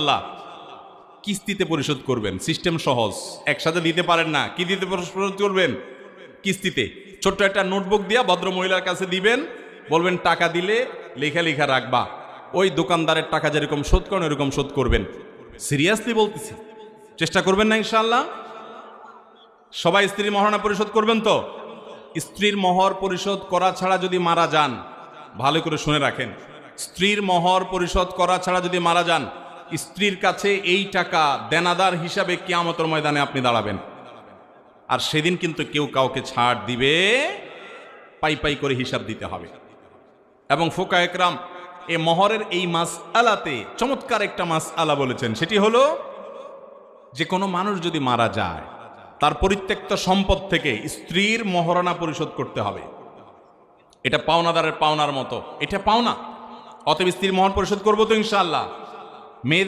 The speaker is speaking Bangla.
ইনশাআল্লাহ কিস্তিতে পরিশোধ করবেন। সিস্টেম সহজ, একসাথে দিতে পারেন না, কি দিতে পরিশোধ করবেন? কিস্তিতে। ছোট্ট একটা নোটবুক দিয়া ভদ্র মহিলার কাছে দিবেন, বলবেন টাকা দিলে লেখা লেখা রাখবা, ওই দোকানদারের টাকা যেরকম শোধ করেন এরকম শোধ করবেন। সিরিয়াসলি বলতেছি, চেষ্টা করবেন না ইনশাআল্লাহ? সবাই স্ত্রীর মহারণা পরিশোধ করবেন তো? স্ত্রীর মহর পরিশোধ করা ছাড়া যদি মারা যান, ভালো করে শুনে রাখেন, স্ত্রীর মহর পরিশোধ করা ছাড়া যদি মারা যান, স্ত্রীর কাছে এই টাকা দেনাদার হিসাবে কিয়ামতের ময়দানে আপনি দাঁড়াবেন। আর সেদিন কিন্তু কেউ কাউকে ছাড় দিবে, পাই পাই করে হিসাব দিতে হবে। এবং ফুকায়ে কেরাম এ মহরের এই মাসআলাতে চমৎকার একটা মাসআলা বলেছেন, সেটি হলো যে কোনো মানুষ যদি মারা যায়, তার পরিত্যক্ত সম্পদ থেকে স্ত্রীর মহারণা পরিশোধ করতে হবে। এটা পাওনাদারের পাওনার মতো, এটা পাওনা। অতএব স্ত্রীর মহর পরিশোধ করবো তো ইনশাআল্লাহ। মেয়েদের